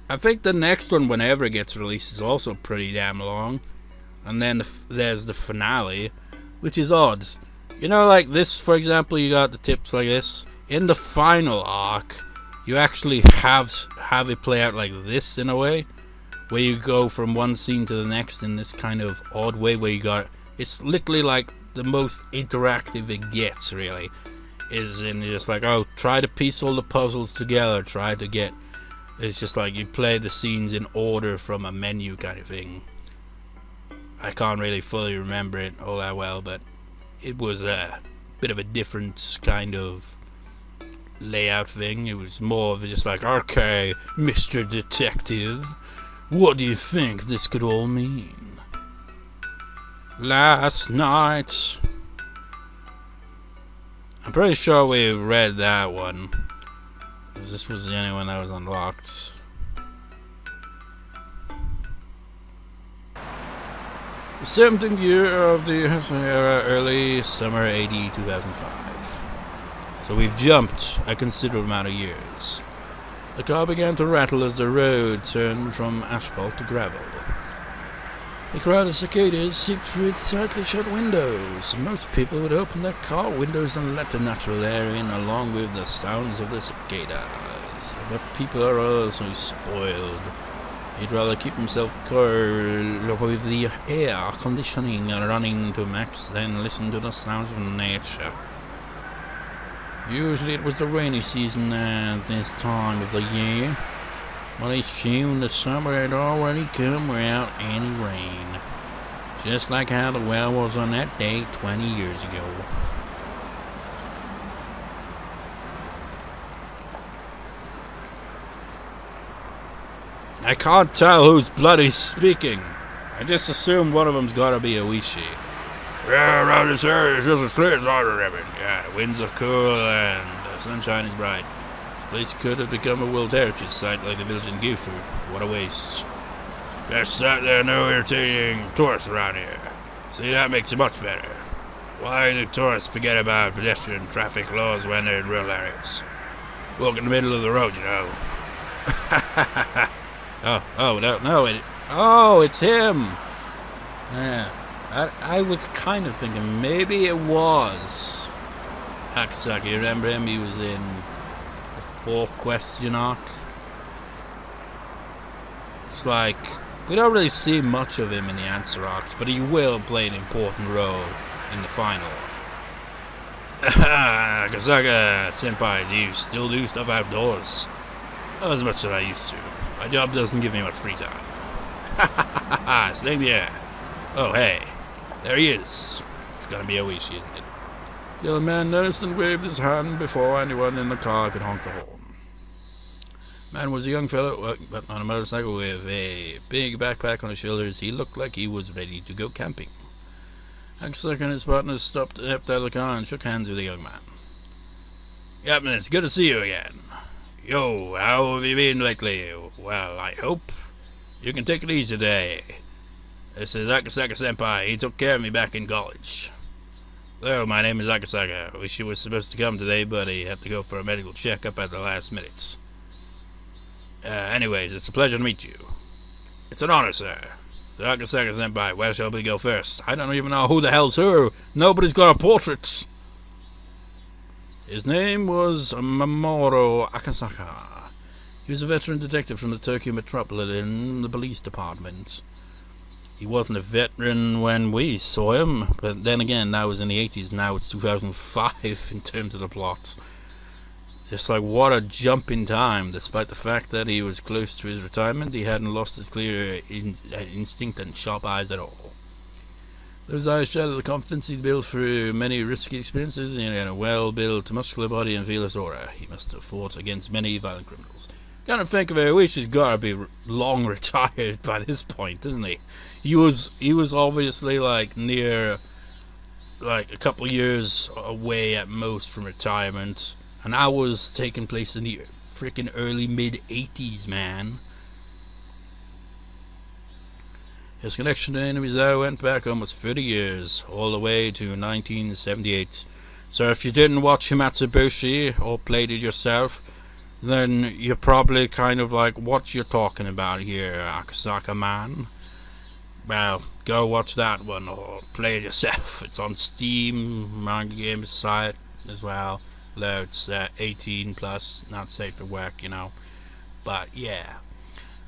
I think the next one, whenever it gets released, is also pretty damn long. And then there's the finale, which is odd. You know, like this, for example, you got the tips like this. In the final arc, you actually have it play out like this in a way, where you go from one scene to the next in this kind of odd way, where you got, it's literally like the most interactive it gets, really. Is in just like, oh, try to piece all the puzzles together, try to get, it's just like you play the scenes in order from a menu kind of thing. I can't really fully remember it all that well, but it was a bit of a different kind of layout thing. It was more of just like, okay, Mr. Detective, what do you think this could all mean? Last night, I'm pretty sure we read that one, because this was the only one that was unlocked. The 17th year of the era, early summer AD 2005. So we've jumped a considerable amount of years. The car began to rattle as the road turned from asphalt to gravel. The crowd of cicadas seeped through its tightly shut windows. Most people would open their car windows and let the natural air in along with the sounds of the cicadas. But people are also spoiled. He'd rather keep himself curled with the air conditioning running to max than listen to the sounds of nature. Usually it was the rainy season at this time of the year, but each June the summer had already come without any rain. Just like how the weather was on that day 20 years ago. I can't tell who's bloody speaking. I just assume one of them's gotta be Oishi. Yeah, around this area it's just as clear as outer ribbon. Yeah, the winds are cool and the sunshine is bright. This place could have become a World Heritage Site like the village in Gifu. What a waste. Best that there are no irritating tourists around here. See, that makes it much better. Why do tourists forget about pedestrian traffic laws when they're in rural areas? Walk in the middle of the road, you know. Oh, it's him. Yeah, I was kind of thinking maybe it was Akasaki. Remember him? He was in the 4th question arc. It's like, we don't really see much of him in the answer arcs, but he will play an important role in the final. Akasaka senpai, do you still do stuff outdoors? Not as much as I used to. My job doesn't give me much free time. Same here. Oh, hey. There he is. It's gonna be Oishi, isn't it? The old man noticed and waved his hand before anyone in the car could honk the horn. Man was a young fellow, but on a motorcycle with a big backpack on his shoulders. He looked like he was ready to go camping. Akasaka and his partner stepped out of the car and shook hands with the young man. Yep, man, it's good to see you again. Yo, how have you been lately? Well, I hope you can take it easy today. This is Akasaka senpai. He took care of me back in college. Hello, my name is Akasaka. Wish he was supposed to come today, but he had to go for a medical checkup at the last minute. Anyways, it's a pleasure to meet you. It's an honor, sir. So Akasaka senpai, where shall we go first? I don't even know who the hell's who. Nobody's got a portrait. His name was Mamoru Akasaka. He was a veteran detective from the Tokyo Metropolitan Police Department. He wasn't a veteran when we saw him, but then again, that was in the 80s, now it's 2005 in terms of the plot. Just like, what a jump in time. Despite the fact that he was close to his retirement, he hadn't lost his clear instinct and sharp eyes at all. Those eyes shadowed the confidence he'd built through many risky experiences. He had a well-built, muscular body and fearless aura. He must have fought against many violent criminals. Kind of think of it, he's gotta be long retired by this point, isn't he? He was obviously like near, like a couple years away at most from retirement, and I was taking place in the freaking early mid-80s, man. His connection to enemies there went back almost 30 years, all the way to 1978. So if you didn't watch Higurashi or played it yourself, then you're probably kind of like, what you're talking about here, Akasaka man? Well, go watch that one or play it yourself. It's on Steam, manga games site as well. Though it's 18 plus, not safe for work, you know. But yeah,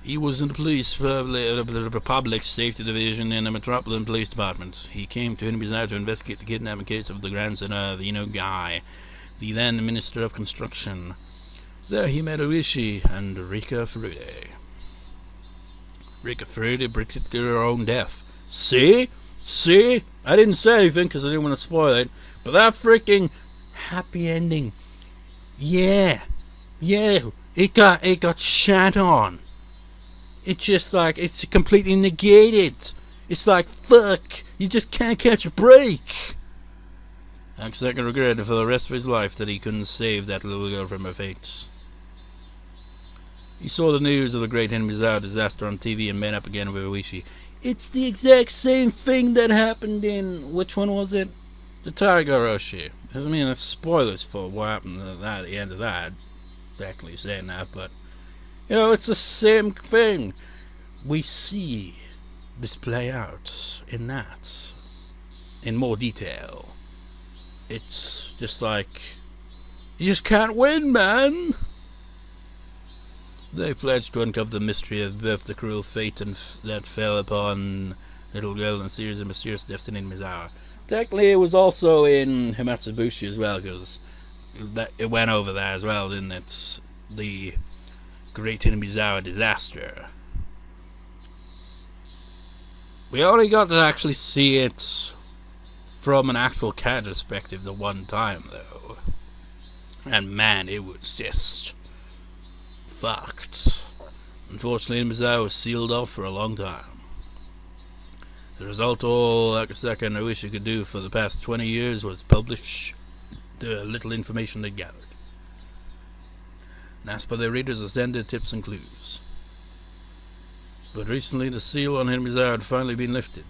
he was in the Public Safety Division in the Metropolitan Police Department. He came to Hinamizawa to investigate the kidnapping case of the grandson of the guy, the then Minister of Construction. There he met Higurashi and Rika Furude. Rika Furude predicted her own death. See? I didn't say anything because I didn't want to spoil it, but that freaking happy ending. Yeah, it got shat on. It's just like, it's completely negated. It's like, fuck, you just can't catch a break. Akasaka regretted for the rest of his life that he couldn't save that little girl from her fate. He saw the news of the great Hinamizawa disaster on TV and met up again with Higurashi. It's the exact same thing that happened in, which one was it? The Higurashi. I mean, it's spoilers for what happened at the end of that. Exactly saying that, but you know, it's the same thing. We see this play out in that, in more detail. It's just like, you just can't win, man. They pledged to uncover the mystery of both the cruel fate that fell upon little girl and a series of mysterious deaths in Mizawa. Technically, it was also in Himatsubushi as well, because it went over there as well, didn't it? The Great Hinamizawa disaster. We only got to actually see it from an actual character perspective the one time, though. And man, it was just fucked. Unfortunately, Hinamizawa was sealed off for a long time. The result all Akasaka and Higurashi could do for the past 20 years was publish the little information they gathered, and ask for their readers to send their tips and clues. But recently the seal on Hinamizawa had finally been lifted.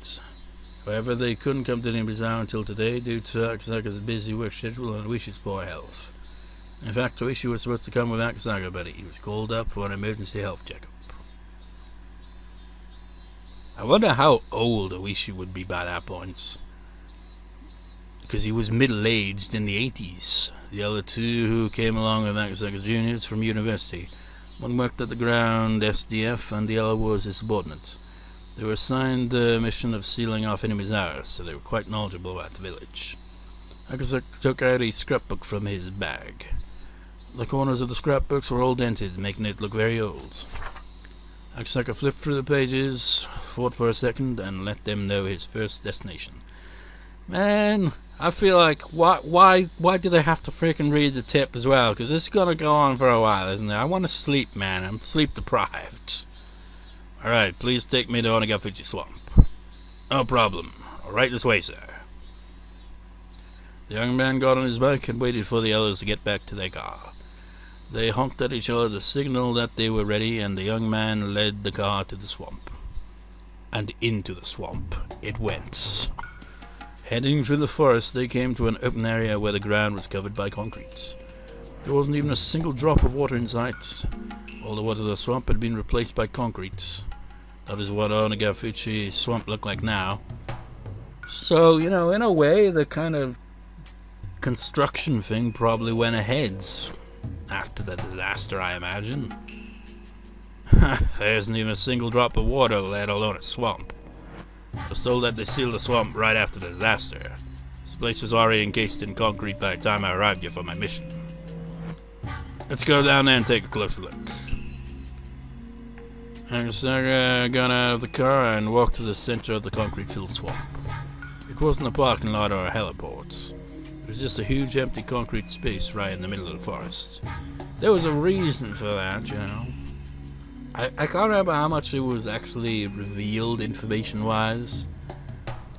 However, they couldn't come to Hinamizawa until today due to Akasaka's busy work schedule and Higurashi's poor health. In fact, Higurashi was supposed to come with Akasaka, but he was called up for an emergency health checkup. I wonder how old Higurashi would be by that point, because he was middle-aged in the 80s. The other two who came along with Akasaka's juniors from university. One worked at the ground SDF and the other was his subordinate. They were assigned the mission of sealing off Hinamizawa, so they were quite knowledgeable about the village. Akasaka took out a scrapbook from his bag. The corners of the scrapbooks were all dented, making it look very old. Akasaka flipped through the pages, thought for a second, and let them know his first destination. Man, I feel like, why do they have to freaking read the tip as well? Because this is going to go on for a while, isn't it? I want to sleep, man. I'm sleep deprived. Alright, please take me to Onagafuchi Swamp. No problem. Right this way, sir. The young man got on his bike and waited for the others to get back to their car. They honked at each other to signal that they were ready, and the young man led the car to the swamp. And into the swamp it went. Heading through the forest, they came to an open area where the ground was covered by concrete. There wasn't even a single drop of water in sight. All the water of the swamp had been replaced by concrete. That is what Onagafuchi Swamp looked like now. So, you know, in a way, the kind of construction thing probably went ahead after the disaster, I imagine. There isn't even a single drop of water, let alone a swamp. I was told that they sealed the swamp right after the disaster. This place was already encased in concrete by the time I arrived here for my mission. Let's go down there and take a closer look. Akasaka got out of the car and walked to the center of the concrete-filled swamp. It wasn't a parking lot or a heliport. It was just a huge empty concrete space right in the middle of the forest. There was a reason for that, you know. I can't remember how much it was actually revealed information-wise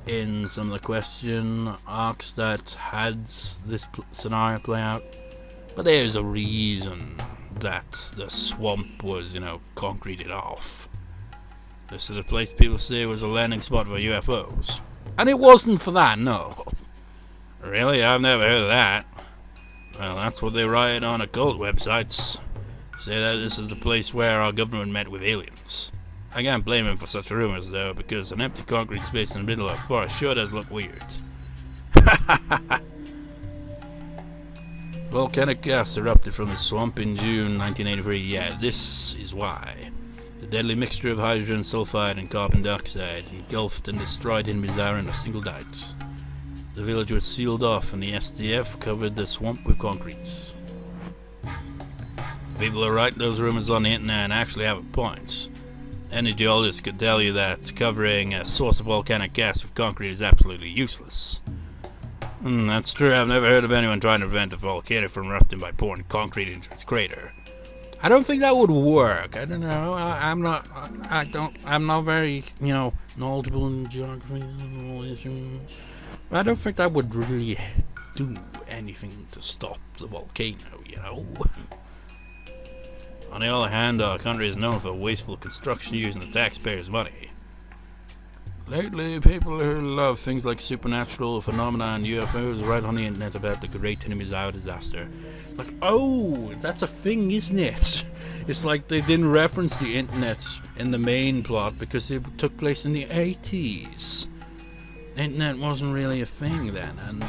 in some of the question arcs that had this scenario play out. But there's a reason that the swamp was, you know, concreted off. This is the place people say was a landing spot for UFOs. And it wasn't for that, no. Really? I've never heard of that. Well, that's what they write on occult websites. Say that this is the place where our government met with aliens. I can't blame him for such rumors, though, because an empty concrete space in the middle of a forest sure does look weird. Volcanic gas erupted from the swamp in June 1983. Yeah, this is why. The deadly mixture of hydrogen sulfide and carbon dioxide engulfed and destroyed Higurashi in a single night. The village was sealed off and the SDF covered the swamp with concrete. People who write those rumors on the internet actually have a point. Any geologist could tell you that covering a source of volcanic gas with concrete is absolutely useless. That's true. I've never heard of anyone trying to prevent a volcano from erupting by pouring concrete into its crater. I don't think that would work. I don't know. I'm not very, knowledgeable in geography and all this. I don't think that would really do anything to stop the volcano, On the other hand, our country is known for wasteful construction using the taxpayers' money. Lately, people who love things like supernatural phenomena and UFOs write on the internet about the Great Higurashi disaster. Like, oh, that's a thing, isn't it? It's like they didn't reference the internet in the main plot because it took place in the 80s. Internet wasn't really a thing then, and,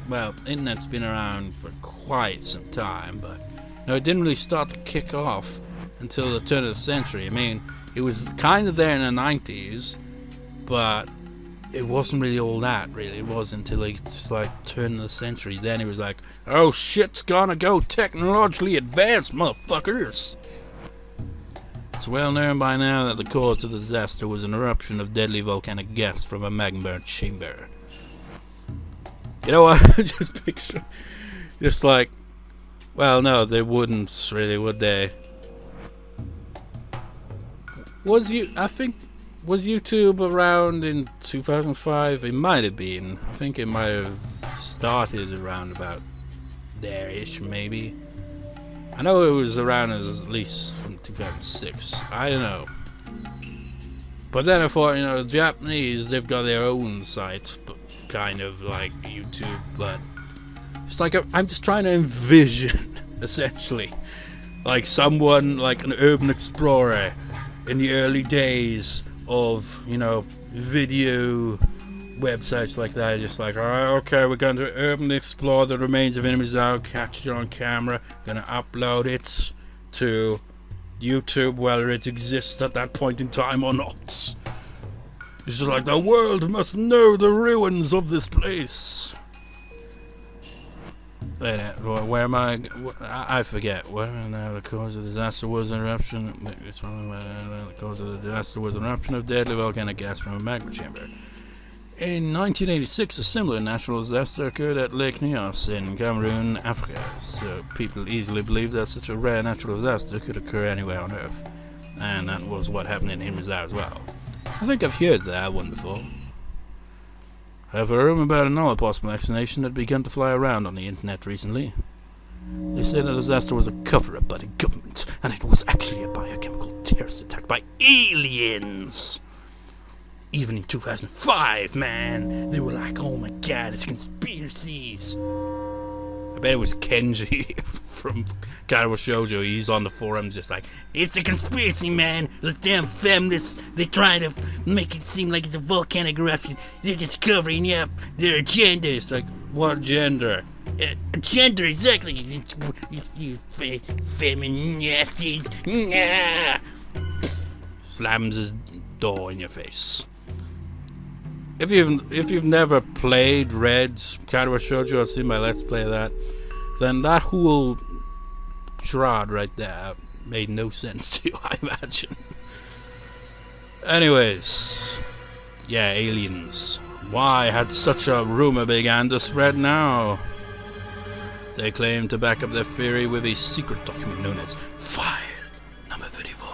well, internet's been around for quite some time, but no, it didn't really start to kick off until the turn of the century. I mean, it was kind of there in the 90s, but it wasn't really all that, really. It wasn't until it's like turn of the century. Then it was like, oh, shit's gonna go technologically advanced, motherfuckers. It's well known by now that the cause of the disaster was an eruption of deadly volcanic gas from a magma chamber. You know what? I just picture, just like, well, no, they wouldn't really, would they? Was YouTube around in 2005? It might have been. I think it might have started around about there-ish, maybe. I know it was around at least from 2006. I don't know. But then I thought, the Japanese, they've got their own site, but kind of like YouTube, but it's like I'm just trying to envision, essentially, like someone, like an urban explorer in the early days of, video websites like that, just like, alright, okay, we're going to urban explore the remains of enemies now, catch it on camera, gonna upload it to YouTube, whether it exists at that point in time or not. It's just like, the world must know the ruins of this place. Where am I? I forget. The cause of the disaster was an eruption. The cause of the disaster was an eruption of deadly volcanic gas from a magma chamber. In 1986, a similar natural disaster occurred at Lake Nyos in Cameroon, Africa. So people easily believed that such a rare natural disaster could occur anywhere on Earth, and that was what happened in Higurashi as well. I think I've heard that one before. I have a rumor about another possible explanation that began to fly around on the internet recently. They said the disaster was a cover-up by the government, and it was actually a biochemical terrorist attack by aliens. Even in 2005, man, they were like, oh my god, it's conspiracies. I bet it was Kenji from Kaiwa Shoujo. He's on the forums just like, it's a conspiracy, man. Those damn feminists, they try to make it seem like it's a volcanic eruption. They're just covering up their agenda. It's like, what gender? Gender, exactly. You feminists. Nah. Slams his door in your face. If you've never played, read Kaiwa Shoujo or seen my Let's Play of that, then that whole charade right there made no sense to you, I imagine. Anyways, yeah, aliens. Why had such a rumor began to spread now? They claim to back up their theory with a secret document known as File Number 34.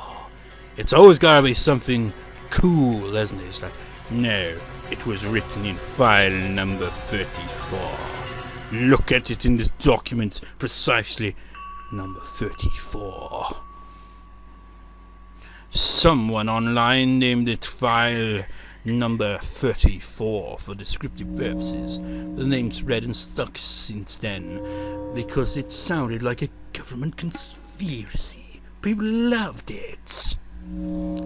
It's always gotta be something cool, isn't it? It's like, no, it was written in file number 34. Look at it in this document, precisely number 34. Someone online named it file number 34 for descriptive purposes. The name's read and stuck since then because it sounded like a government conspiracy. People loved it.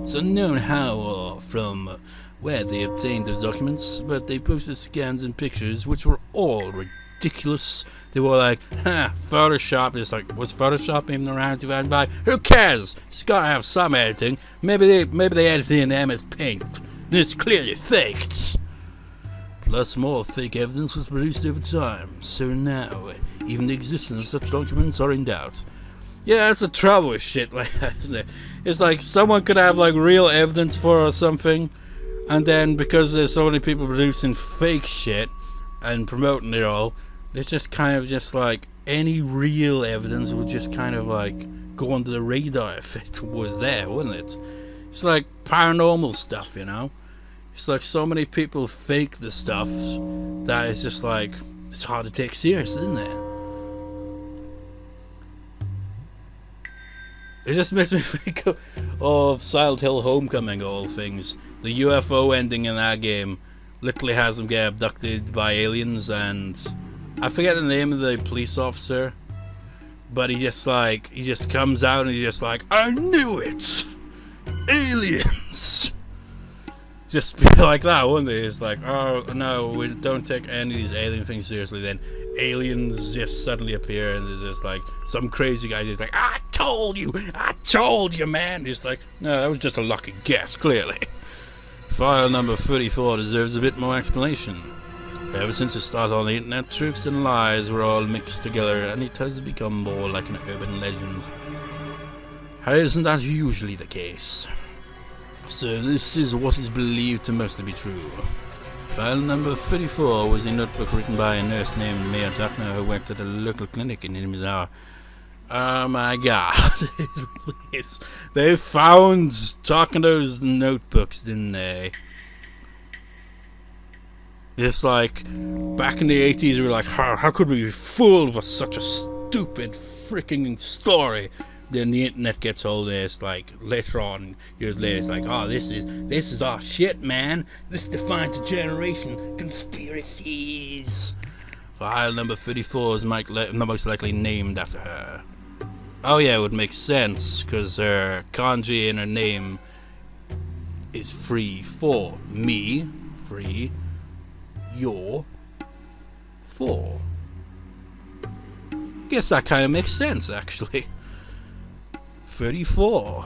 It's unknown how or from where they obtained those documents, but they posted scans and pictures which were all ridiculous. They were like, Photoshop. It's like, was Photoshop even around 2005? Who cares? It's gotta have some editing. Maybe they edited in MS Paint. It's clearly faked. Plus, more fake evidence was produced over time. So now, even the existence of such documents are in doubt. Yeah, that's the trouble with shit like that, isn't it? It's like someone could have like real evidence for something, and then because there's so many people producing fake shit and promoting it all, it's just kind of just like any real evidence would just kind of like go under the radar if it was there, wouldn't it? It's like paranormal stuff, you know? It's like so many people fake the stuff that it's just like, it's hard to take serious, isn't it? It just makes me think of Silent Hill Homecoming, of all things. The UFO ending in that game literally has them get abducted by aliens, and I forget the name of the police officer, but he just comes out and he's just like, I knew it! Aliens! Just be like that, wouldn't it? It's like, oh no, we don't take any of these alien things seriously. Then aliens just suddenly appear, and there's just like some crazy guy just like, I told you, man. It's like, no, that was just a lucky guess, clearly. File number 34 deserves a bit more explanation. Ever since it started on the internet, truths and lies were all mixed together, and it has become more like an urban legend. How isn't that usually the case? So this is what is believed to mostly be true. File number 34 was a notebook written by a nurse named Dunno who worked at a local clinic in Higurashi. Oh my god. They found talking those notebooks, didn't they? It's like, back in the 80s we were like, how could we be fooled for such a stupid freaking story? Then the internet gets hold of it. It's like later on, years later, it's like, oh, this is our shit, man. This defines a generation. Conspiracies. File number 34 is most likely named after her. Oh yeah, it would make sense because her kanji in her name is free for me, free, your, for. Guess that kind of makes sense, actually. 34.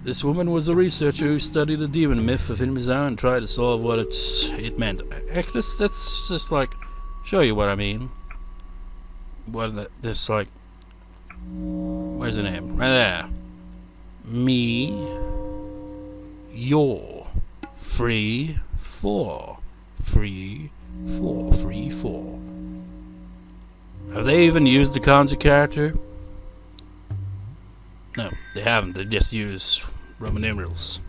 This woman was a researcher who studied the demon myth of Higurashi and tried to solve what it meant. Heck, let's just like show you what I mean. What this like? Where's the name? Right there. Me, your, free, for, free, for, free, for. Have they even used the kanji character? No, they haven't. They just use Roman numerals.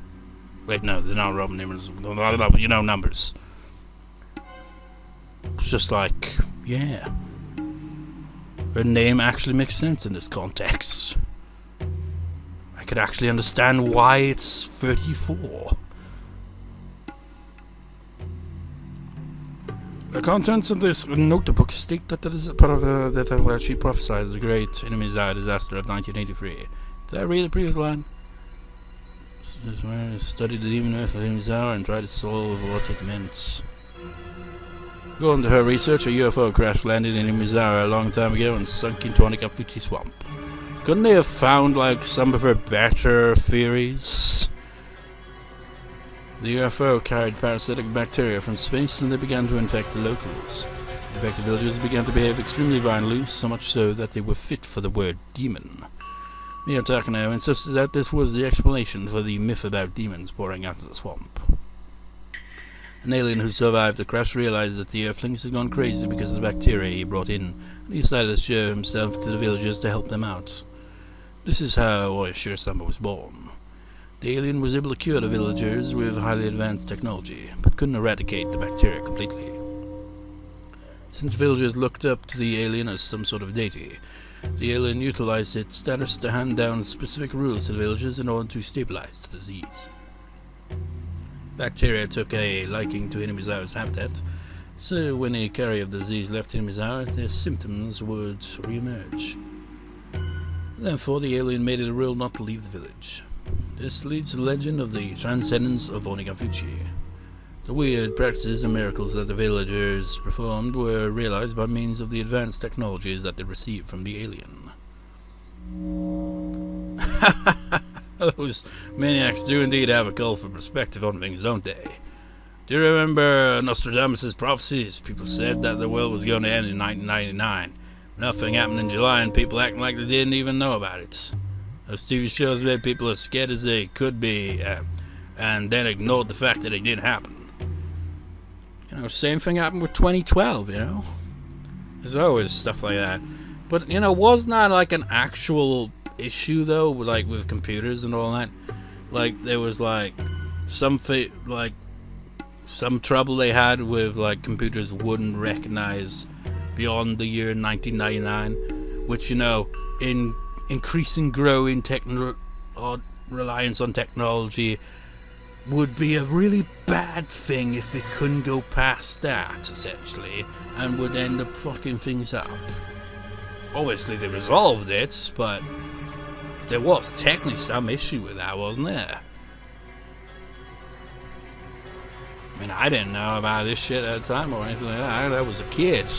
Wait, no, they're not Roman numerals. You know, numbers. It's just like, yeah. Her name actually makes sense in this context. I could actually understand why it's 34. The contents of this notebook state that it is part of that she prophesied the great Higurashi disaster of 1983. Did I read the previous line? Studied the demon myth of Higurashi and tried to solve what it meant. According to her research, a UFO crash landed in Higurashi a long time ago and sunk into Onikafuchi Swamp. Couldn't they have found like some of her better theories? The UFO carried parasitic bacteria from space and they began to infect the locals. Infected villagers began to behave extremely violently, so much so that they were fit for the word demon. Takano insisted that this was the explanation for the myth about demons pouring out of the swamp. An alien who survived the crash realized that the Earthlings had gone crazy because of the bacteria he brought in, and he decided to show himself to the villagers to help them out. This is how Oyashiro-sama was born. The alien was able to cure the villagers with highly advanced technology, but couldn't eradicate the bacteria completely. Since villagers looked up to the alien as some sort of deity, the alien utilized its status to hand down specific rules to the villagers in order to stabilize the disease. Bacteria took a liking to Higurashi's habitat, so when a carrier of the disease left Higurashi, their symptoms would re-emerge. Therefore, the alien made it a rule not to leave the village. This leads to the legend of the transcendence of Onigafuchi. The weird practices and miracles that the villagers performed were realized by means of the advanced technologies that they received from the alien. Those maniacs do indeed have a colorful perspective on things, don't they? Do you remember Nostradamus' prophecies? People said that the world was going to end in 1999. Nothing happened in July and people acting like they didn't even know about it. Those TV shows made people as scared as they could be, and then ignored the fact that it didn't happen. You know, same thing happened with 2012, you know? There's always stuff like that. But, you know, wasn't that like an actual issue, though, like with computers and all that? Like, there was like something, like some trouble they had with like computers wouldn't recognize beyond the year 1999, which, you know, in increasing growing reliance on technology would be a really bad thing if it couldn't go past that, essentially, and would end up fucking things up. Obviously they resolved it, but there was technically some issue with that, wasn't there? I mean, I didn't know about this shit at the time or anything like that. I was a kid.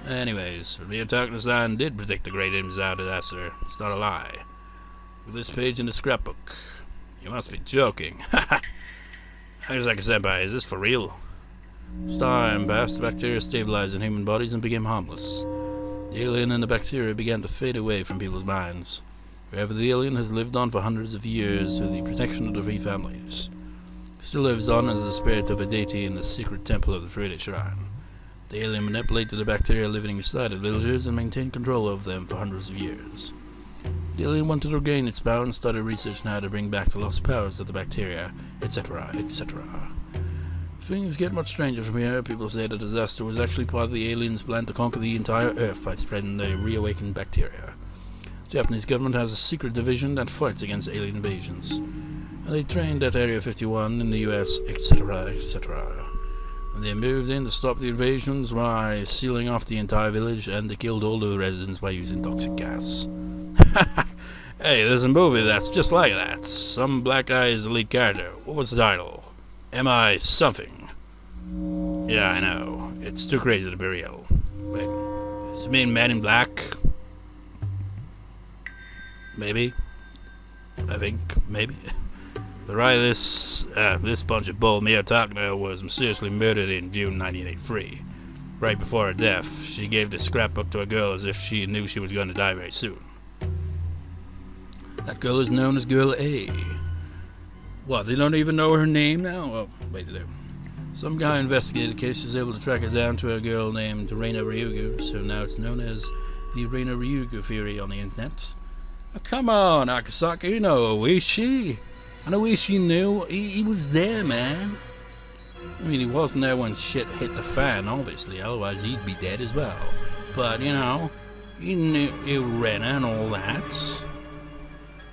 Anyways, Ryotaka-san did predict the great Imzao disaster. It's not a lie. Look at this page in the scrapbook. You must be joking. Higurashi-senpai, is this for real? As time passed, the bacteria stabilized in human bodies and became harmless. The alien and the bacteria began to fade away from people's minds. However, the alien has lived on for hundreds of years with the protection of the three families. It still lives on as the spirit of a deity in the secret temple of the Friede Shrine. The alien manipulated the bacteria living inside the villagers and maintained control over them for hundreds of years. The alien wanted to regain its power and started researching how to bring back the lost powers of the bacteria, etc., etc. Things get much stranger from here. People say the disaster was actually part of the aliens' plan to conquer the entire Earth by spreading the reawakened bacteria. The Japanese government has a secret division that fights against alien invasions, and they trained at Area 51 in the US, etc., etc. And they moved in to stop the invasions by sealing off the entire village, and they killed all the residents by using toxic gas. Hey, there's a movie that's just like that. Some black guy is the lead character. What was the title? Am I something? Yeah, I know. It's too crazy to be real. Wait, does it mean Men in Black? Maybe. I think, maybe. The writer of this bunch of bull, Mio Takano, was mysteriously murdered in June 1983. Right before her death, she gave this scrapbook to a girl as if she knew she was going to die very soon. That girl is known as Girl A. What, they don't even know her name now? Oh, wait a minute. Some guy investigated the case, was able to track it down to a girl named Reina Ryugu, so now it's known as the Reina Ryugu theory on the internet. Oh, come on, Akasaka, you know Oishi. And Oishi knew. He was there, man. I mean, he wasn't there when shit hit the fan, obviously, otherwise he'd be dead as well. But, you know, he knew Reina and all that.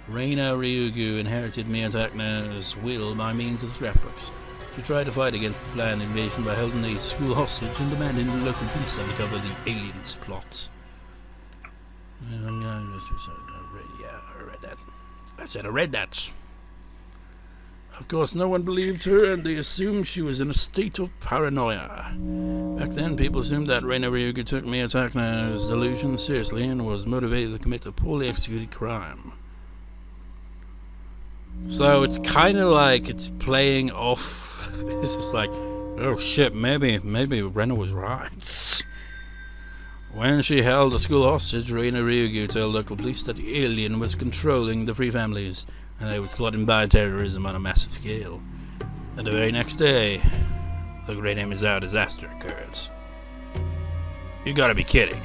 Reina Ryugu inherited Miyataka's will by means of scrapbooks. She tried to fight against the planned invasion by holding the school hostage and demanding the local police uncover the aliens' plots. Yeah, I read that. I said I read that. Of course, no one believed her, and they assumed she was in a state of paranoia. Back then, people assumed that Reina Ryugu took Miyataka's delusions seriously and was motivated to commit a poorly executed crime. So it's kind of like it's playing off. It's just like, oh shit, maybe Reina was right. When she held the school hostage, Reina Ryugu told local police that the alien was controlling the three families, and it was plotting bioterrorism on a massive scale. And the very next day, the Great Imzao disaster occurred. You gotta be kidding.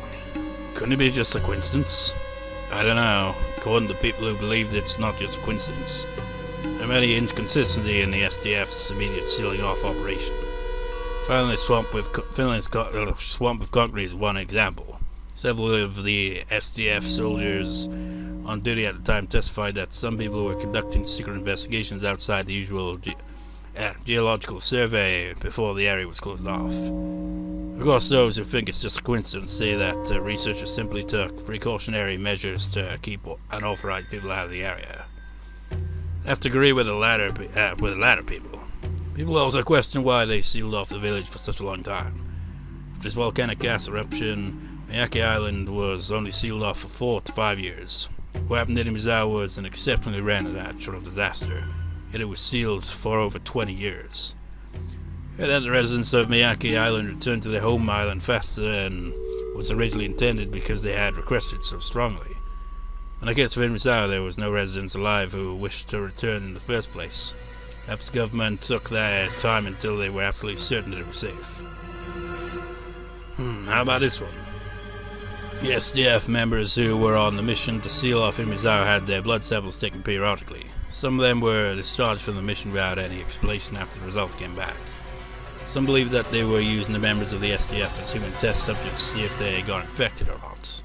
Couldn't it be just a coincidence? I don't know. According to people who believe it's not just a coincidence. There are many inconsistencies in the SDF's immediate sealing off operation. Finland's swamp with concrete is one example. Several of the SDF soldiers on duty at the time testified that some people were conducting secret investigations outside the usual geological survey before the area was closed off. Of course, those who think it's just a coincidence say that researchers simply took precautionary measures to keep unauthorized people out of the area. I have to agree with the latter people. People also question why they sealed off the village for such a long time. After this volcanic gas eruption, Miyake Island was only sealed off for 4 to 5 years. What happened in Mizawa was an exceptionally rare natural disaster, yet it was sealed for over 20 years. And then the residents of Miyake Island returned to their home island faster than was originally intended because they had requested so strongly. When I get to Mizawa, there was no residents alive who wished to return in the first place. Perhaps the government took their time until they were absolutely certain that it was safe. How about this one? The SDF members who were on the mission to seal off Mizawa had their blood samples taken periodically. Some of them were discharged from the mission without any explanation after the results came back. Some believe that they were using the members of the SDF as human test subjects to see if they got infected or not.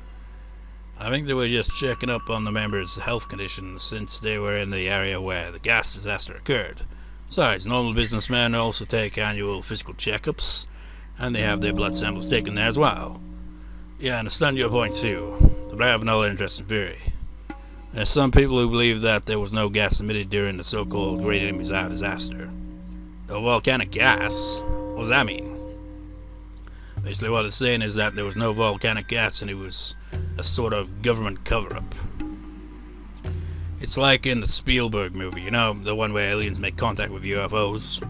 I think they were just checking up on the members' health conditions since they were in the area where the gas disaster occurred. Besides, normal businessmen also take annual physical checkups, and they have their blood samples taken there as well. Yeah, I understand your point too, but I have another interesting theory. There are some people who believe that there was no gas emitted during the so-called Great Mizawa disaster. No volcanic gas? What does that mean? Basically what it's saying is that there was no volcanic gas and it was a sort of government cover-up. It's like in the Spielberg movie, you know, the one where aliens make contact with UFOs.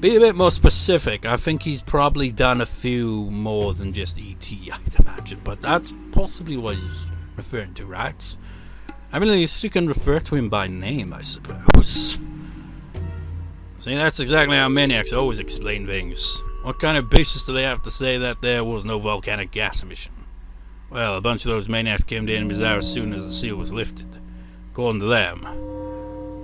Be a bit more specific. I think he's probably done a few more than just E.T., I'd imagine, but that's possibly what he's referring to, right? I mean, at least you can refer to him by name, I suppose. See, that's exactly how maniacs always explain things. What kind of basis do they have to say that there was no volcanic gas emission? Well, a bunch of those maniacs came to Mizawa as soon as the seal was lifted. According to them,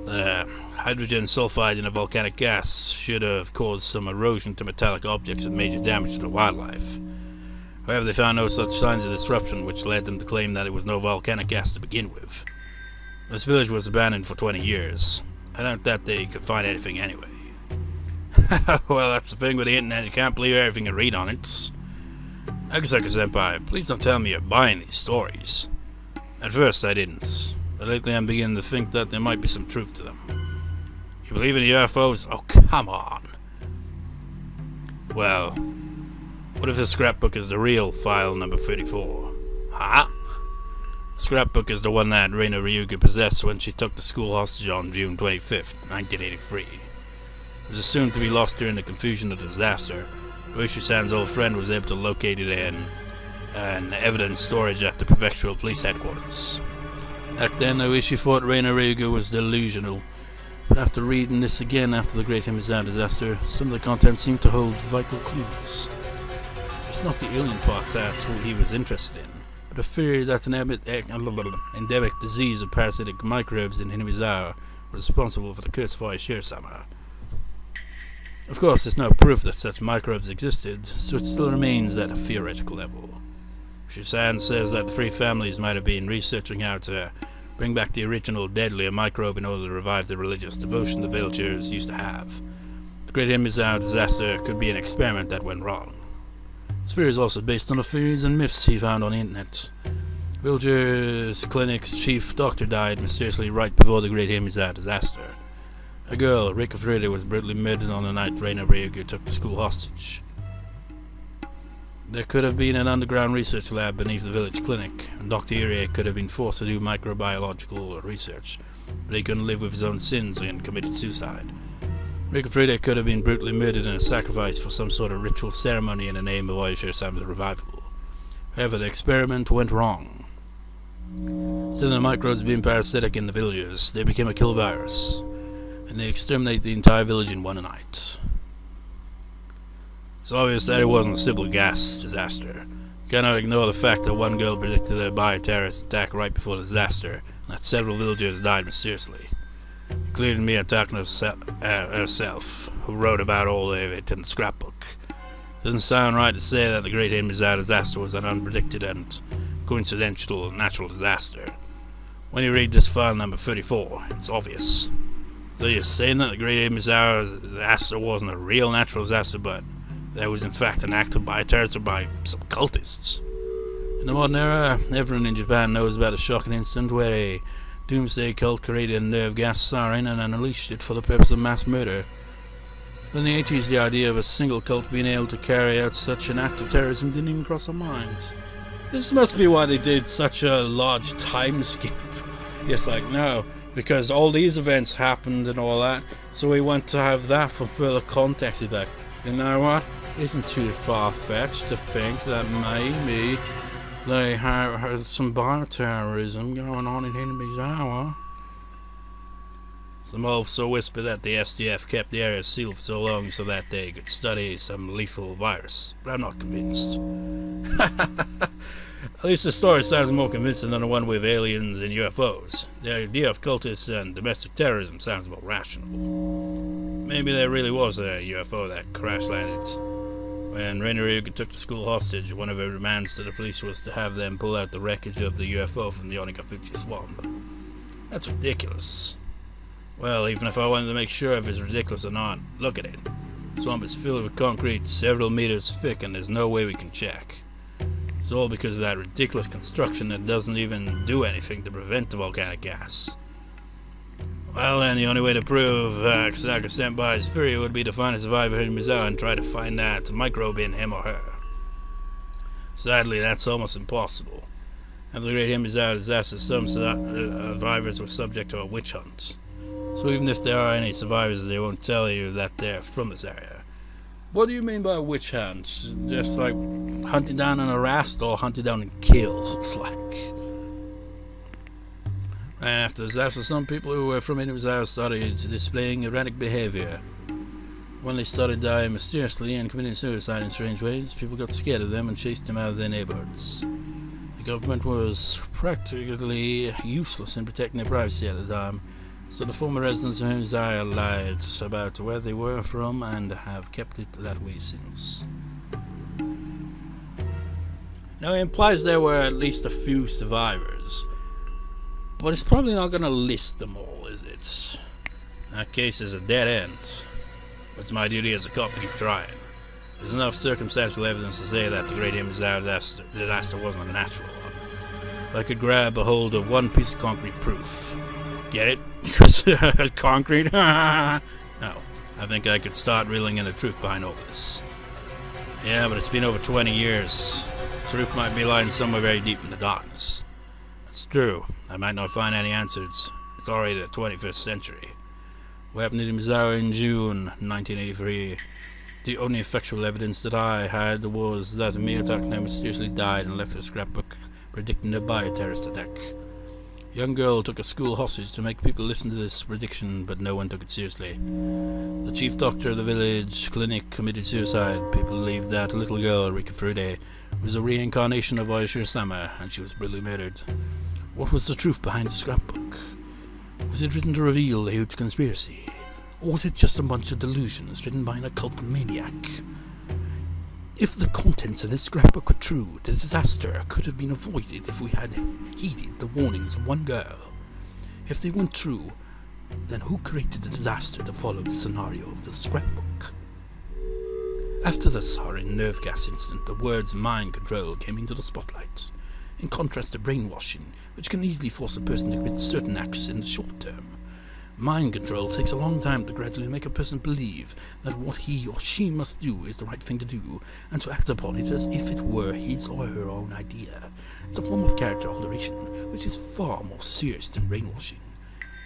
the hydrogen sulfide in a volcanic gas should have caused some erosion to metallic objects and major damage to the wildlife. However, they found no such signs of disruption, which led them to claim that it was no volcanic gas to begin with. This village was abandoned for 20 years. I doubt that they could find anything anyway. Well, that's the thing with the internet, you can't believe everything you read on it. Higurashi-senpai, please don't tell me you're buying these stories. At first I didn't, but lately I'm beginning to think that there might be some truth to them. You believe in UFOs? Oh, come on. Well, what if the scrapbook is the real file number 34? Huh? The scrapbook is the one that Reina Ryuga possessed when she took the school hostage on June 25th, 1983. It was assumed to be lost during the confusion of the disaster. Ueshi-san's old friend was able to locate it in an evidence storage at the prefectural police headquarters. Back then, Ueshi thought Reina Ryuga was delusional, but after reading this again after the Great Mizawa disaster, some of the content seemed to hold vital clues. It's not the alien part that's what he was interested in, but a theory that an endemic disease of parasitic microbes in Mizawa was responsible for the curse of Oishiro-sama. Of course, there's no proof that such microbes existed, so it still remains at a theoretical level. Ueshi-san says that the three families might have been researching how to bring back the original deadlier microbe in order to revive the religious devotion the villagers used to have. The Great Mizawa disaster could be an experiment that went wrong. This theory is also based on the theories and myths he found on the internet. Villagers' clinic's chief doctor died mysteriously right before the Great Mizawa disaster. A girl, Rika Frida, was brutally murdered on the night Reina Ryuga took the school hostage. There could have been an underground research lab beneath the village clinic, and Dr. Irie could have been forced to do microbiological research, but he couldn't live with his own sins and committed suicide. Rika Frida could have been brutally murdered in a sacrifice for some sort of ritual ceremony in the name of Oishiro-sama's revival. However, the experiment went wrong. Instead of the microbes being parasitic in the villagers, they became a kill virus, and they exterminated the entire village in one night. It's obvious that it wasn't a simple gas disaster. You cannot ignore the fact that one girl predicted a bioterrorist attack right before the disaster, and that several villagers died mysteriously, including Miyataka herself, who wrote about all of it in the scrapbook. It doesn't sound right to say that the Great Mizawa disaster was an unpredicted and coincidental natural disaster. When you read this file number 34, it's obvious. So you're saying that the Great Mizawa disaster wasn't a real natural disaster, but There was in fact an act of bioterrorism by some cultists. In the modern era, everyone in Japan knows about a shocking incident where a doomsday cult created a nerve gas siren and unleashed it for the purpose of mass murder. In the 80s, the idea of a single cult being able to carry out such an act of terrorism didn't even cross our minds. This must be why they did such a large time skip. Yes, like, no, because all these events happened and all that, so we want to have that for further context. Like, you know what? It isn't too far-fetched to think that maybe they had some bioterrorism going on in Higurashi. Some also whispered that the SDF kept the area sealed for so long so that they could study some lethal virus, but I'm not convinced. At least the story sounds more convincing than the one with aliens and UFOs. The idea of cultists and domestic terrorism sounds more rational. Maybe there really was a UFO that crash-landed. When Ryuga took the school hostage, one of her demands to the police was to have them pull out the wreckage of the UFO from the Onikafuji swamp. That's ridiculous. Well, even if I wanted to make sure if it's ridiculous or not, look at it. The swamp is filled with concrete several meters thick and there's no way we can check. It's all because of that ridiculous construction that doesn't even do anything to prevent the volcanic gas. Well then, the only way to prove Kusaka Senpai's theory would be to find a survivor in Mizawa and try to find that microbe in him or her. Sadly, that's almost impossible. After the Great Mizawa disaster, some survivors were subject to a witch hunt. So even if there are any survivors, they won't tell you that they're from this area. What do you mean by witch hunt? Just like hunting down and harassed, or hunting down and kill? It's like... And after the disaster, some people who were from Mizawa started displaying erratic behavior. When they started dying mysteriously and committing suicide in strange ways, people got scared of them and chased them out of their neighborhoods. The government was practically useless in protecting their privacy at the time. So the former residents of Mizawa lied about where they were from and have kept it that way since. Now it implies there were at least a few survivors, but it's probably not going to list them all, is it? That case is a dead end. It's my duty as a cop to keep trying. There's enough circumstantial evidence to say that the Great Mizawa disaster wasn't a natural one. If I could grab a hold of one piece of concrete proof. Get it? Concrete? No, I think I could start reeling in the truth behind all this. Yeah, but it's been over 20 years. The truth might be lying somewhere very deep in the darkness. That's true. I might not find any answers. It's already the 21st century. What happened in Mizawa in June 1983? The only factual evidence that I had was that Miyotaka mysteriously died and left a scrapbook predicting a bioterrorist attack. A young girl took a school hostage to make people listen to this prediction, but no one took it seriously. The chief doctor of the village clinic committed suicide. People believed that little girl, Rika Furude, was a reincarnation of Aishiro-sama, and she was brutally murdered. What was the truth behind the scrapbook? Was it written to reveal a huge conspiracy? Or was it just a bunch of delusions written by an occult maniac? If the contents of this scrapbook were true, the disaster could have been avoided if we had heeded the warnings of one girl. If they weren't true, then who created the disaster to follow the scenario of the scrapbook? After the sarin nerve gas incident, the words mind control came into the spotlight, in contrast to brainwashing, which can easily force a person to commit certain acts in the short term. Mind control takes a long time to gradually make a person believe that what he or she must do is the right thing to do, and to act upon it as if it were his or her own idea. It's a form of character alteration, which is far more serious than brainwashing.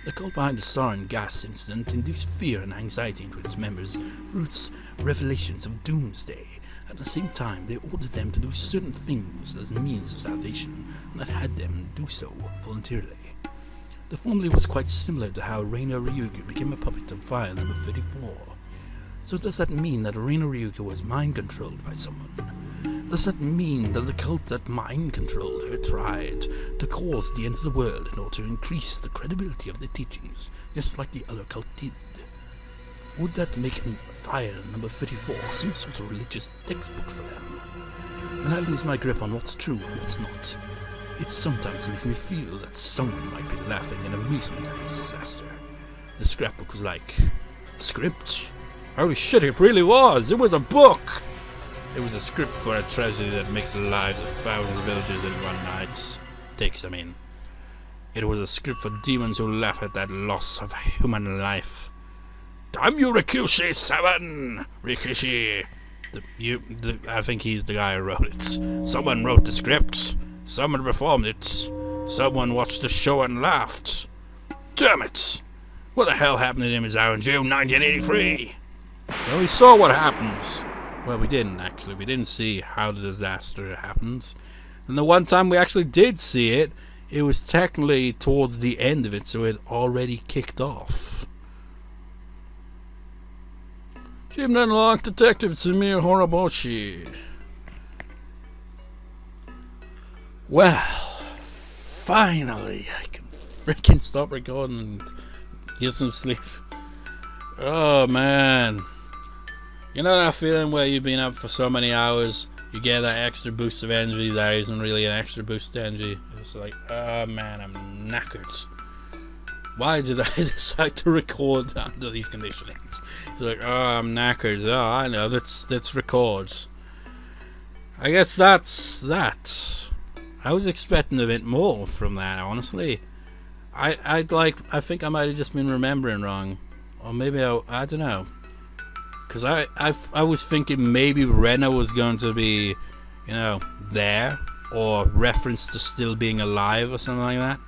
The cult behind the sarin gas incident induced fear and anxiety into its members through its revelations of doomsday. At the same time, they ordered them to do certain things as a means of salvation, and that had them do so voluntarily. The formula was quite similar to how Reina Ryuga became a puppet of file number 34. So does that mean that Reina Ryuga was mind-controlled by someone? Does that mean that the cult that mind-controlled her tried to cause the end of the world in order to increase the credibility of the teachings, just like the other cult did? Would that make file number 34 some sort of religious textbook for them? When I lose my grip on what's true and what's not, it sometimes makes me feel that someone might be laughing in amusement at this disaster. The scrapbook was like, a script? Holy shit, it really was! It was a book! It was a script for a tragedy that makes the lives of thousands of villagers in one night. It was a script for demons who laugh at that loss of human life. Damn you, Rikishi 7! Rikishi! I think he's the guy who wrote it. Someone wrote the script. Someone performed it. Someone watched the show and laughed. Damn it! What the hell happened to him is out in June 1983? Well, we saw what happens. Well, we didn't, actually. We didn't see how the disaster happens. And the one time we actually did see it, it was technically towards the end of it, so it already kicked off. Achievement unlocked, Detective Tsumihoroboshi. Well, finally, I can freaking stop recording and get some sleep. Oh, man. You know that feeling where you've been up for so many hours, you get that extra boost of energy that isn't really an extra boost of energy. It's like, oh man, I'm knackered. Why did I decide to record under these conditions? It's like, oh, I'm knackered. Oh, I know, let's record. I guess that's that. I was expecting a bit more from that, honestly. I think I might have just been remembering wrong. Or maybe I don't know. Because I was thinking maybe Rena was going to be, you know, there, or reference to still being alive or something like that.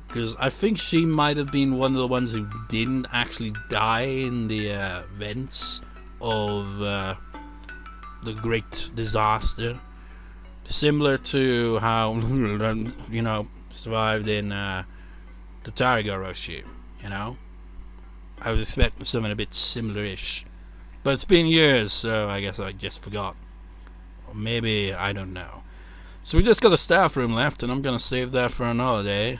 Because I think she might have been one of the ones who didn't actually die in the events of the great disaster. Similar to how, you know, survived in the Higurashi, you know. I was expecting something a bit similar-ish. But it's been years, so I guess I just forgot. Or maybe, I don't know. So we just got a staff room left, and I'm going to save that for another day.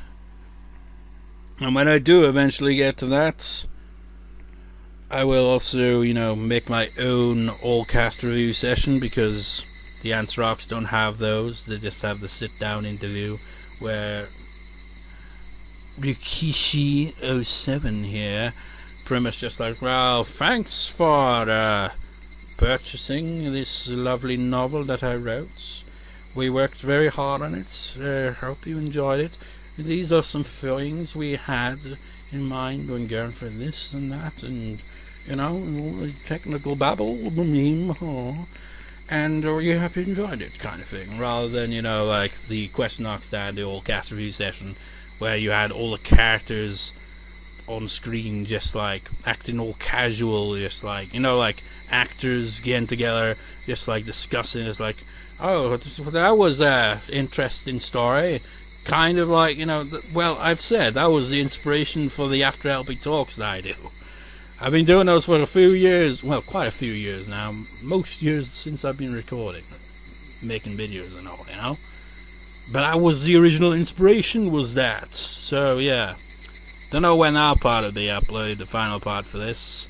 And when I do eventually get to that, I will also, you know, make my own all-cast review session, because the Ants Rocks don't have those. They just have the sit-down interview, where Rikishi 07 here pretty much just like, well, thanks for purchasing this lovely novel that I wrote. We worked very hard on it. Hope you enjoyed it. These are some things we had in mind when going for this and that, and, you know, technical babble, meme, and you hope you enjoyed it, kind of thing, rather than, you know, like the Question Knocks that the all cast review session, where you had all the characters on screen just like acting all casual, just like, you know, like actors getting together, just like discussing. It's like, oh, that was a interesting story, kind of like, you know, well, I've said that was the inspiration for the After LP talks that I do. I've been doing those for a few years, well, quite a few years now, most years since I've been recording, making videos and all, you know. But that was the original inspiration, was that. So yeah, don't know when our part will be uploaded, the final part for this.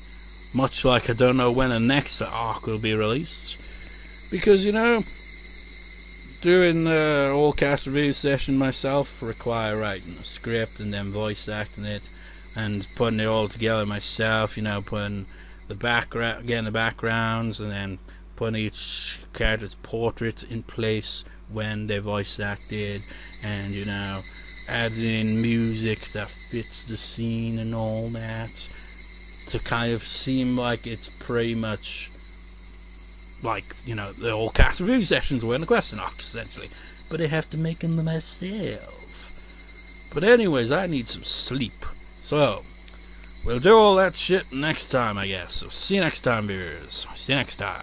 Much like I don't know when the next arc will be released. Because, you know, doing the all cast review session myself require writing a script and then voice acting it and putting it all together myself, you know, putting the background, getting the backgrounds, and then putting each character's portrait in place when they voice acted, and, you know, adding in music that fits the scene and all that, to kind of seem like it's pretty much like, you know, the all cast review sessions were in the Question Knocks, essentially. But I have to make them myself. But anyways, I need some sleep. So, we'll do all that shit next time, I guess. So see you next time, viewers. See you next time.